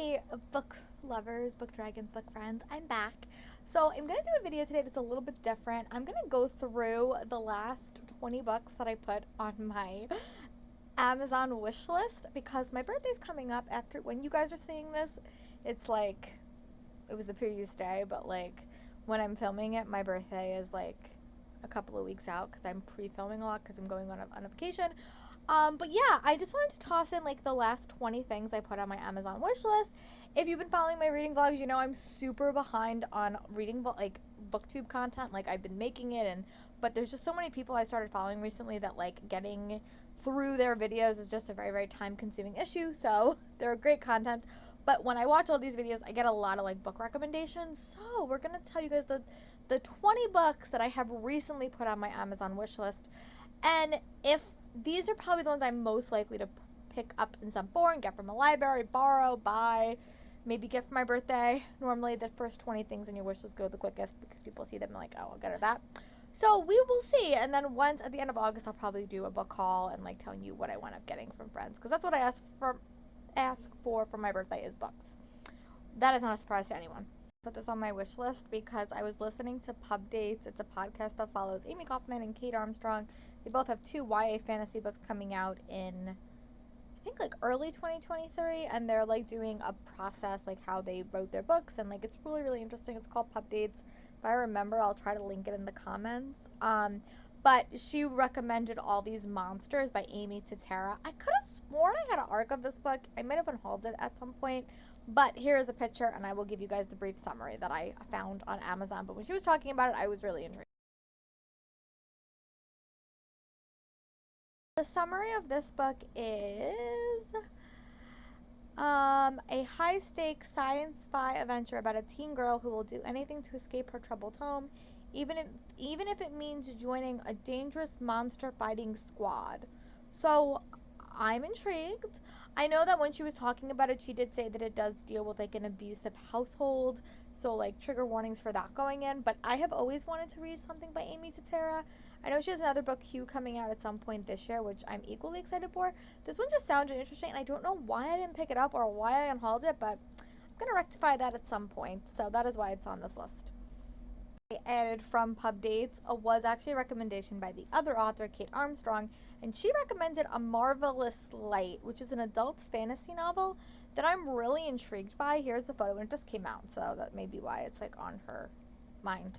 Hey, book lovers, book dragons, book friends, I'm back. So I'm gonna do a video today that's a little bit different. I'm gonna go through the last 20 books that I put on my Amazon wish list because my birthday's coming up after when you guys are seeing this. It's like it was the previous day, but like when I'm filming it, my birthday is like a couple of weeks out because I'm pre-filming a lot because I'm going on a vacation. But yeah, I just wanted to toss in like the last 20 things I put on my Amazon wish list. If you've been following my reading vlogs, you know I'm super behind on reading like booktube content. Like I've been making it, but there's just so many people I started following recently that like getting through their videos is just a very, very time consuming issue. So they're great content. But when I watch all these videos, I get a lot of like book recommendations. So we're gonna tell you guys the 20 books that I have recently put on my Amazon wish list. And if these are probably the ones I'm most likely to pick up in some form, get from a library, borrow, buy, maybe get for my birthday. Normally the first 20 things on your wish list go the quickest because people see them and like, oh, I'll get her that. So we will see. And then once at the end of August, I'll probably do a book haul and like telling you what I wind up getting from friends because that's what I ask for my birthday is books. That is not a surprise to anyone. Put this on my wish list because I was listening to Pub Dates. It's a podcast that follows Amy Kaufman and Kate Armstrong. They both have two YA fantasy books coming out in I think like early 2023, and they're like doing a process like how they wrote their books, and like it's really, really interesting. It's called Pub Dates. If I remember, I'll try to link it in the comments. But she recommended All These Monsters by Amy Totara. I could have sworn I had an arc of this book. I might have unhauled it at some point. But here is a picture, and I will give you guys the brief summary that I found on Amazon. But when she was talking about it, I was really intrigued. The summary of this book is a high-stakes science-fi adventure about a teen girl who will do anything to escape her troubled home, even if it means joining a dangerous monster-fighting squad. So I'm intrigued. I know that when she was talking about it, she did say that it does deal with like an abusive household, so like trigger warnings for that going in. But I have always wanted to read something by Amy Totara. I know she has another book, Q, coming out at some point this year, which I'm equally excited for. This one just sounded interesting, and I don't know why I didn't pick it up or why I unhauled it, but I'm going to rectify that at some point. So that is why it's on this list. I added from Pub Dates was actually a recommendation by the other author, Kate Armstrong, and she recommended A Marvelous Light, which is an adult fantasy novel that I'm really intrigued by. Here's the photo, and it just came out, so that may be why it's like on her mind.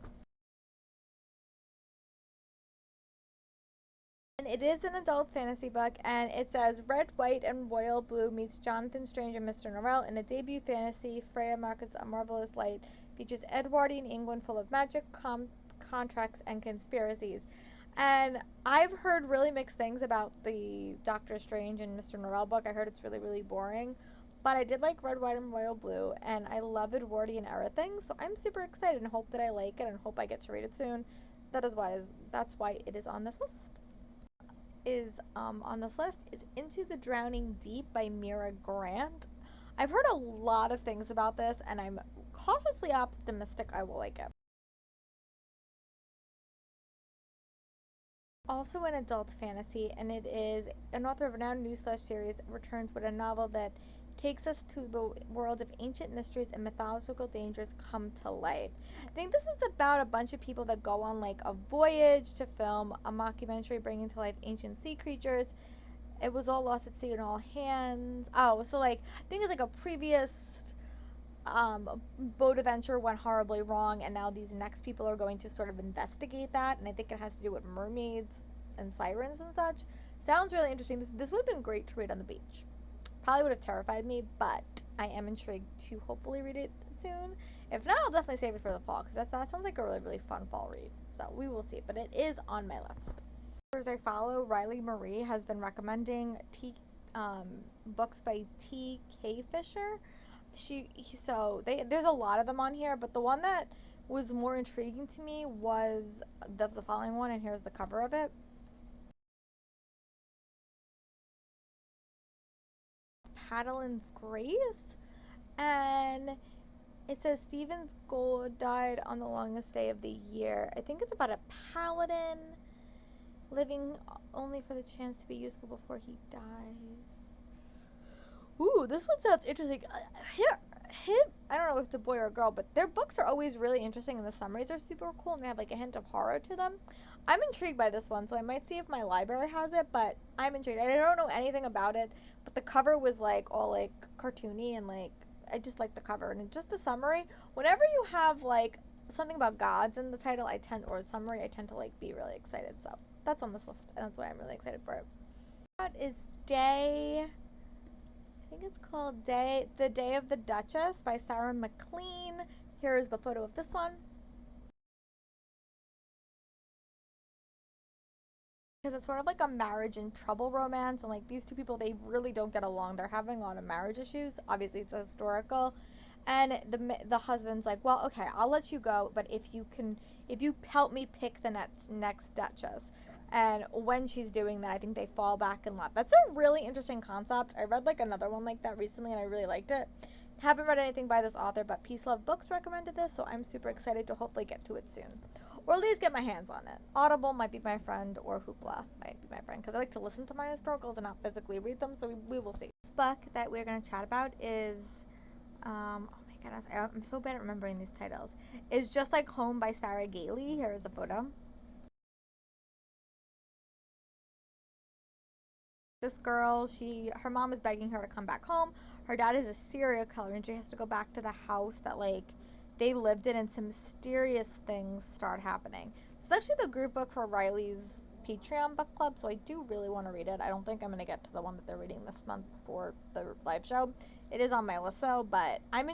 And it is an adult fantasy book, and it says Red, White, and Royal Blue meets Jonathan Strange and Mr. Norrell in a debut fantasy. Freya markets A Marvelous Light features Edwardian England full of magic, contracts, and conspiracies. And I've heard really mixed things about the Doctor Strange and Mr. Norrell book. I heard it's really, really boring. But I did like Red, White, and Royal Blue, and I love Edwardian era things, so I'm super excited and hope that I like it and hope I get to read it soon. That's why it is on this list. On this list is Into the Drowning Deep by Mira Grant. I've heard a lot of things about this, and I'm cautiously optimistic I will like it. Also an adult fantasy, and it is an author of a renowned newsflash series returns with a novel that takes us to the world of ancient mysteries and mythological dangers come to life. I think this is about a bunch of people that go on like a voyage to film a mockumentary bringing to life ancient sea creatures. It was all lost at sea and all hands. Oh, so like I think it's like a previous boat adventure went horribly wrong, and now these next people are going to sort of investigate that, and I think it has to do with mermaids and sirens and such. Sounds really interesting. This would have been great to read on the beach. Probably would have terrified me, but I am intrigued to hopefully read it soon. If not, I'll definitely save it for the fall because that sounds like a really, really fun fall read. So we will see, but it is on my list. As I follow, Riley Marie has been recommending books by T.K. Fisher. There's a lot of them on here, but the one that was more intriguing to me was the following one, and here's the cover of it. Paladins Grace, and it says Stephen's goal died on the longest day of the year. I think it's about a paladin living only for the chance to be useful before he dies. Ooh, this one sounds interesting. Him, I don't know if it's a boy or a girl, but their books are always really interesting, and the summaries are super cool, and they have like a hint of horror to them. I'm intrigued by this one, so I might see if my library has it, but I'm intrigued. I don't know anything about it, but the cover was like all like cartoony, and like I just like the cover and just the summary. Whenever you have like something about gods in the title, or summary, I tend to like be really excited. So that's on this list, and that's why I'm really excited for it. That is Day. I think it's called The Day of the Duchess by Sarah McLean. Here is the photo of this one. Because it's sort of like a marriage in trouble romance, and like these two people, they really don't get along. They're having a lot of marriage issues. Obviously, it's historical, and the husband's like, well, okay, I'll let you go, but if you help me pick the next Duchess. And when she's doing that, I think they fall back in love. That's a really interesting concept. I read like another one like that recently, and I really liked it. Haven't read anything by this author, but Peace Love Books recommended this, so I'm super excited to hopefully get to it soon. Or at least get my hands on it. Audible might be my friend, or Hoopla might be my friend, because I like to listen to my historicals and not physically read them, so we will see. This book that we're going to chat about is, oh my goodness, I'm so bad at remembering these titles. Is Just Like Home by Sarah Gailey. Here is the photo. This girl, her mom is begging her to come back home. Her dad is a serial killer, and she has to go back to the house that like they lived in, and some mysterious things start happening. It's actually the group book for Riley's Patreon book club, so I do really want to read it. I don't think I'm going to get to the one that they're reading this month before the live show. It is on my list though, but I'm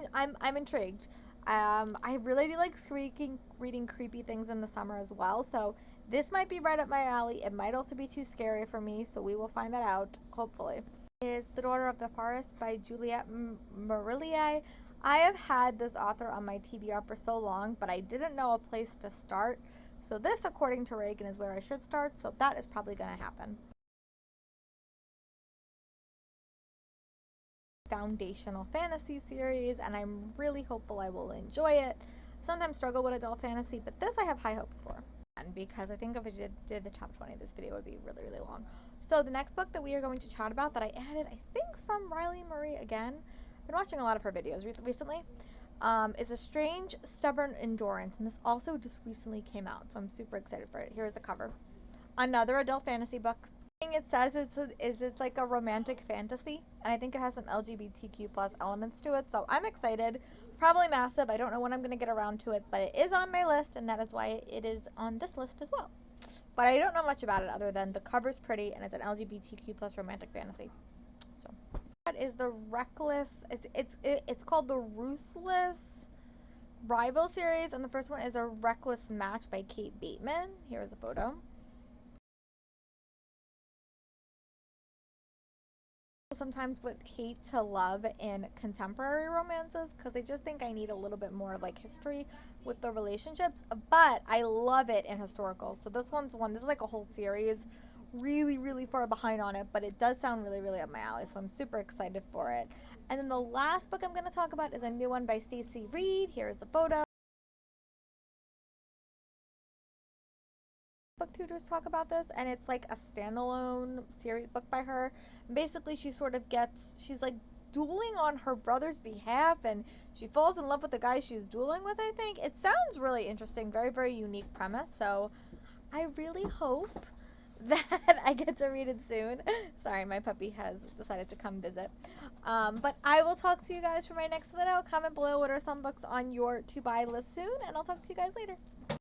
intrigued. I really do like reading creepy things in the summer as well, so this might be right up my alley. It might also be too scary for me, so we will find that out, hopefully. Is The Daughter of the Forest by Juliette Marillier. I have had this author on my TBR for so long, but I didn't know a place to start. So this, according to Reagan, is where I should start, so that is probably going to happen. Foundational fantasy series, and I'm really hopeful I will enjoy it. I sometimes struggle with adult fantasy, but this I have high hopes for. Because I think if I did the top 20, this video would be really, really long. So the next book that we are going to chat about that I added, I think from Riley Marie again. I've been watching a lot of her videos recently. Is A Strange, Stubborn Endurance, and this also just recently came out, so I'm super excited for it. Here's the cover. Another adult fantasy book. The thing it says it's like a romantic fantasy, and I think it has some LGBTQ plus elements to it, so I'm excited. Probably massive. I don't know when I'm going to get around to it, but it is on my list, and that is why it is on this list as well. But I don't know much about it other than the cover's pretty, and it's an LGBTQ plus romantic fantasy. So that is the Reckless. It's called the Ruthless Rival series, and the first one is A Reckless Match by Kate Bateman. Here's a photo. Sometimes would hate to love in contemporary romances because I just think I need a little bit more like history with the relationships, but I love it in historical. So this is like a whole series, really, really far behind on it, but it does sound really, really up my alley, so I'm super excited for it. And then the last book I'm going to talk about is a new one by Stacey Reed. Here's the photo. Book tutors talk about this, and it's like a standalone series book by her. Basically, she's like dueling on her brother's behalf, and she falls in love with the guy she's dueling with, I think. It sounds really interesting, very, very unique premise, so I really hope that I get to read it soon. Sorry, my puppy has decided to come visit. But I will talk to you guys for my next video. Comment below what are some books on your to buy list soon, and I'll talk to you guys later.